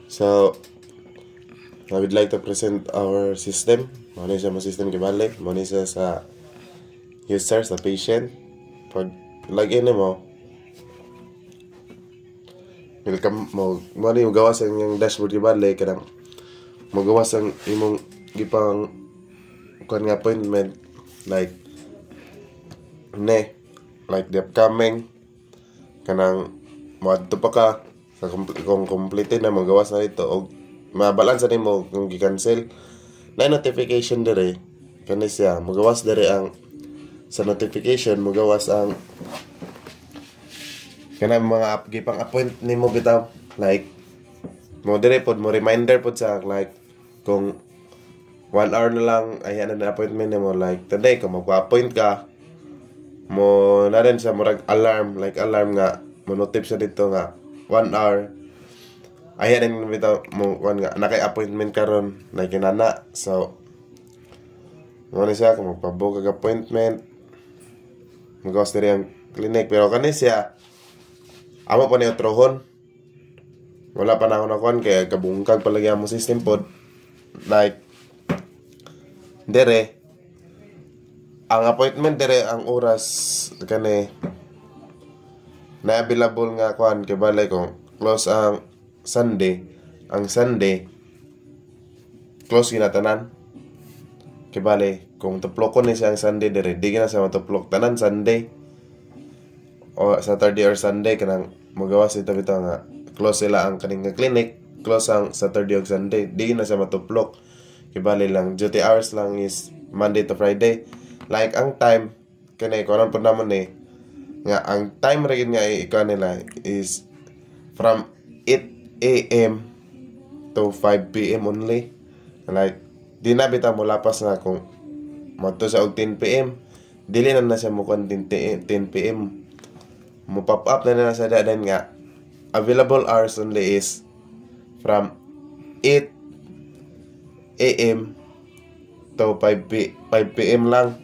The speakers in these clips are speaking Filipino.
So, I would like to present our system. Muna siya mo system kibali. Muna siya sa user, sa patient. Pag login mo, welcome mo. Muna yung gawas ang yung dashboard kibali. Kanang magawas ang imong gipang kuan nga appointment. Like the upcoming. Kanang moadto pa ka. Kung complete na magawas na ito. O mabalansa nimo kung gi-cancel na notification dire kani siya magawas dire ang sa notification magawas ang kana mga gipang appoint nimo bitaw like mo dire pod mo reminder pod sa like kung 1 hour na lang ayan na appointment nimo like today kung magpa-appoint ka mo na rin sa murag alarm like alarm nga mo notif sa dito nga 1 hour ayan din bitaw mo kuan nga naka-appointment karon like inana so mo na siya kung magpa-book ang appointment magawas diri ang clinic pero kani siya amo pa ni utrohon wala pa na ako nakuan kaya kabungkag palagi ang mo system pod like dire ang appointment dire ang oras kani na available nga kuan kay balay kung close ang Sunday, ang Sunday close ginatanan kibali kung tuplokon ni siya ang Sunday dire di gina sa matuplok tanan Sunday o Saturday or Sunday kanang magawas ito bitaw nga close sila ang kaning clinic close ang Saturday o Sunday di na siya matuplok kibali lang duty hours lang is Monday to Friday like ang time kanay kuan pod namon ni nga ang time ra gid nga ikaw nila is from 8 AM to 5 PM only. Like, di na bitaw mo lapas nga kung mato sa og 10 PM. Dili na siya mo kung 10 PM. Mo pop up na sa dadan nga available hours only is from 8 AM to 5 PM lang.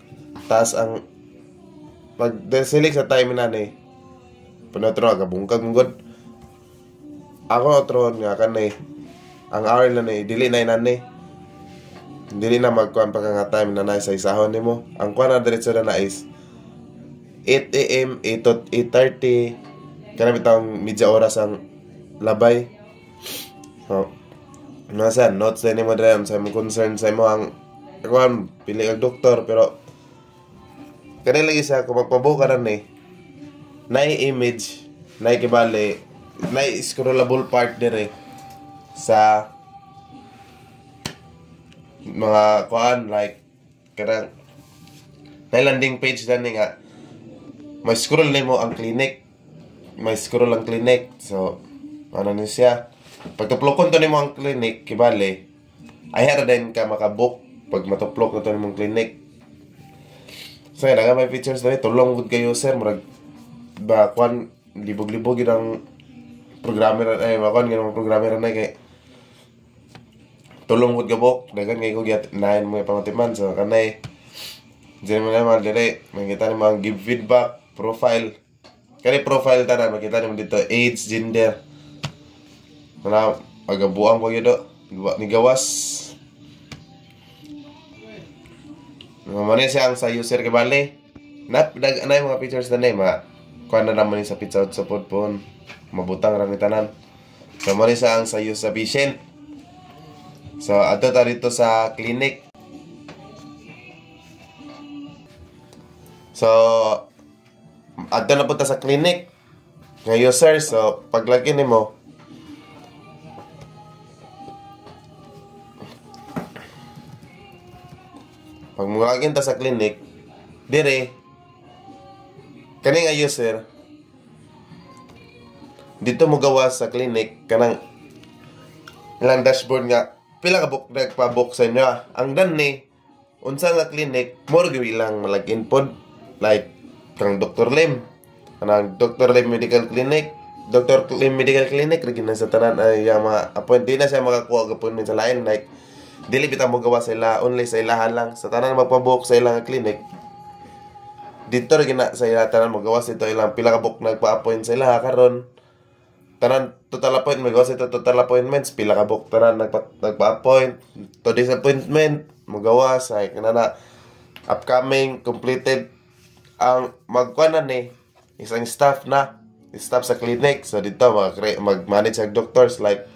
Tas ang pag select sa time na ni panatro ka bungkag mong ako otron nga kanay ang hour na ni dili na inani dili na magkuan pa nga time na na sa isahon nimo ang kuan na diretso na is 8 AM 8 to 8:30 kana bitang medya oras ang labay so nasa notes na nimo dre sa mo concern sa mo ang kuan pili ang doktor pero kanila isa kung magpabuka na ni na image na kibali na scrollable part dire sa mga kuan like kanang na landing page na ni nga may scroll nimo ang clinic may scroll ang clinic so ano ni siya pag tuplokon to nimo ang clinic kibali ay din ka makabook pag matuplok na to nimo ang clinic so yan nga may features na tulong gud kayo sir murag ba kuan libog-libog yun ang programmer ay makon ganung programmer na kay tulong gud gabok dagan kay ko gyat nain mo pamatiman so kanay diyan mo na dire makita ni mga give feedback profile kani profile tanan makita ni dito age gender na agabuang ko gyud ni gawas mamane siya ang sa user kibali anay mga features na ma kuan na naman sa pizza sa podpon mabutang rami tanan so mo sa ang sayo sa patient so ato ta dito sa clinic so ato na punta sa clinic nga user so paglagin nimo pag mulagin ta sa clinic dire kani nga user dito mo gawas sa clinic kanang ilang dashboard nga pila ka book nagpa-book sa inyo ang dan ni unsa nga clinic mo gyud ilang malagin pod like kang Dr. Lim kanang Dr. Lim Medical Clinic Dr. Lim Medical Clinic rigid na sa tanan ay mga appoint di na siya makakuha og appointment sa lain like dili bitaw mo gawas sa ila only sa ilahan lang sa tanan magpa-book sa ilang clinic dito rin na sa ila tanan mo gawas ito ilang pila ka book nagpa-appoint sa ila karon tanan total appointment, gawas ito total appointments, pila ka book tanan nagpa-appoint, to disappointment, magawas, ay kanana upcoming, completed, ang magkuanan ni isang staff sa clinic. So dito mag-manage ang doctors, like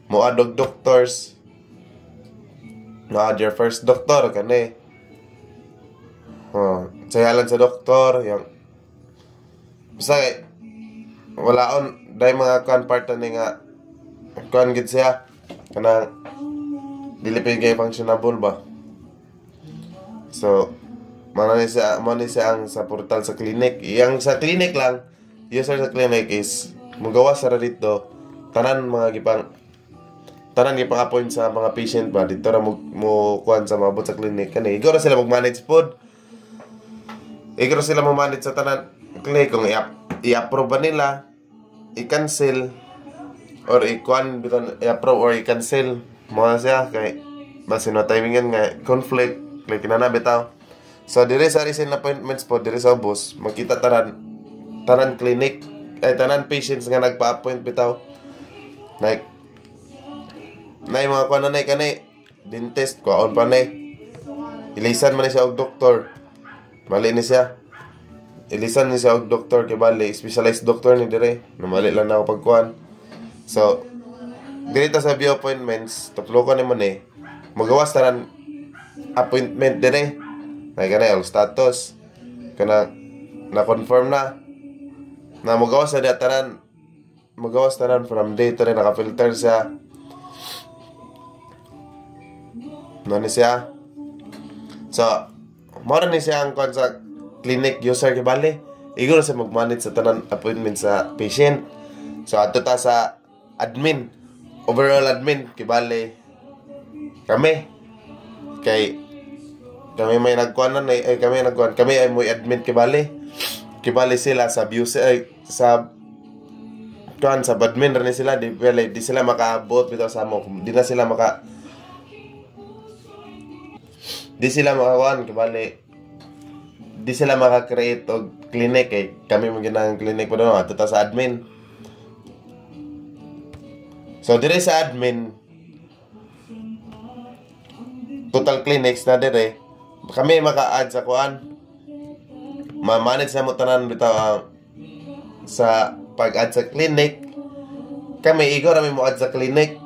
moadog doctors, your first doctor kani. Sayalan sa doktor, yung basta wala on dahil mga kuan part ni nga kuan gid siya kanang dili pa gay functionable ba. So man ni siya ang sa portal sa clinic. Yang sa clinic lang, user sa clinic is magawa sa dito tanan gipang appoint sa mga patient ba dito ra mo kuan sa mabot sa clinic kani. Igor sila mag-manage pod. Igor sila mo-manage sa tanan clinic kung i-approve ba nila, i-cancel or i-kuan biton i-approve or i-cancel mo siya kay base no timingan nga conflict like kinana bitaw. So dire sa recent appointments po dire sa bus makita tanan clinic ay tanan patients nga nagpa-appoint bitaw, like nay mga kuan na kani dentist kuon pa nay ilisan man siya og doktor, mali ni siya ilisan ni siya og doktor kay bali specialized doctor ni dire namali lang na ako pagkuan. So dito sa view appointments tuklokan ni man magawas tanan appointment dire may kanay all status kana na-confirm na magawas na tanan from day to day naka-filter siya ni siya. So mora ni siya ang kuan sa clinic user kay bali igor sa mag-manage sa tanan appointment sa patient. So ato ta sa admin, overall admin kay bali kami may nagkuanan kami ay moy admin kay bali sila sa user sa kuan sa admin rin sila di sila makaabot bitaw sa mo, di sila makakuan kay bali di sila maka-create og clinic kay kami mo ginang clinic po doon ato ta sa admin. So dire sa admin total clinics na dire kami maka-add sa kuan, ma-manage na mo tanan bitaw sa pag-add sa clinic. Kami igor kami mo add sa clinic,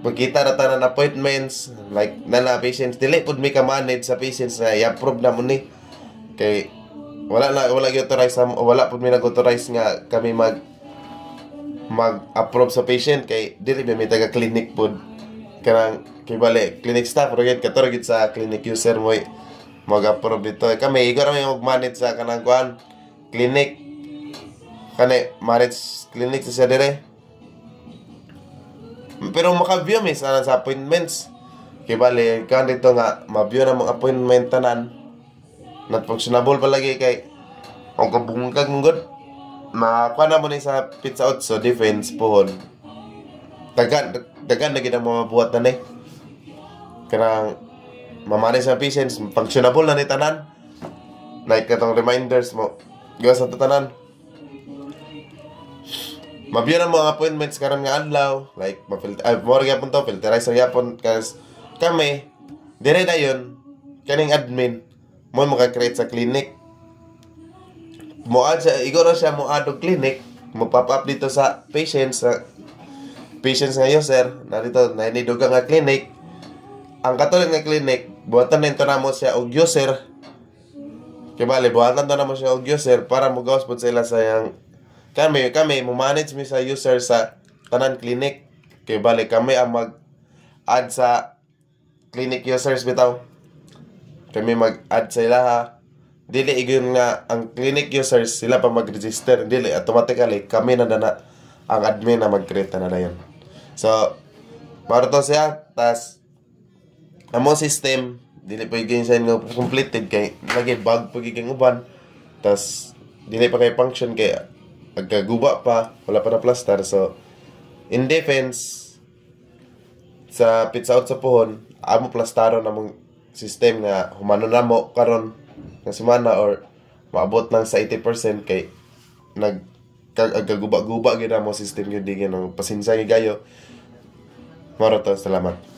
magkita na tanan appointments like na patients dili pud mi ka manage sa patients na i-approve na mo ni kay wala gi-authorize wala pud mi nag-authorize nga kami mag-approve sa patient kay dili mi taga clinic pud kanang kay bali clinic staff rogit katorgit sa clinic user mo mag-approve dito. Kami igor kami mag-manage sa kanang kuan clinic kani manage clinic sa dire pero maka-view mi sa appointments kay bali kan dito nga ma-view na mga appointment tanan not functionable palagi kay ang kabungkag ngod makuha na mo ni sa pizza out so defense pohon dagan na gid ang mabuhat na ni kanang mamanage sa patients functionable na ni tanan like katong reminders mo gawas sa tanan mabiyon ang mga appointments karon nga adlaw like more gyapon to filterize gyapon kas kami dire dayon kaning admin mo maka-create sa clinic mo add sa igoro siya mo add og clinic mo pop up dito sa patients nga user na dito na inidugang nga clinic ang katulad nga clinic buhatan na ito na mo siya og user kay bali buhatan na mo siya og user para mo gawas po sila sa yang kami mo manage mi sa user sa tanan clinic kay bali kami ang mag-add sa clinic users bitaw kami mag-add sa ilaha dili igon nga ang clinic users sila pa mag-register dili automatically kami na dana ang admin na mag-create na dayon. So para to siya tas amo system dili pa igin sa nga completed kay lagi bug pagiging uban tas dili pa kay function kay agkaguba pa wala pa na plaster. So in defense sa pizza out sa pohon amo plastaron namong system nga humano na mo karon nga semana or maabot lang sa 80% kay kaguba-guba gid mo system gyud di ganang pasinsay gayo. Moro to, salamat.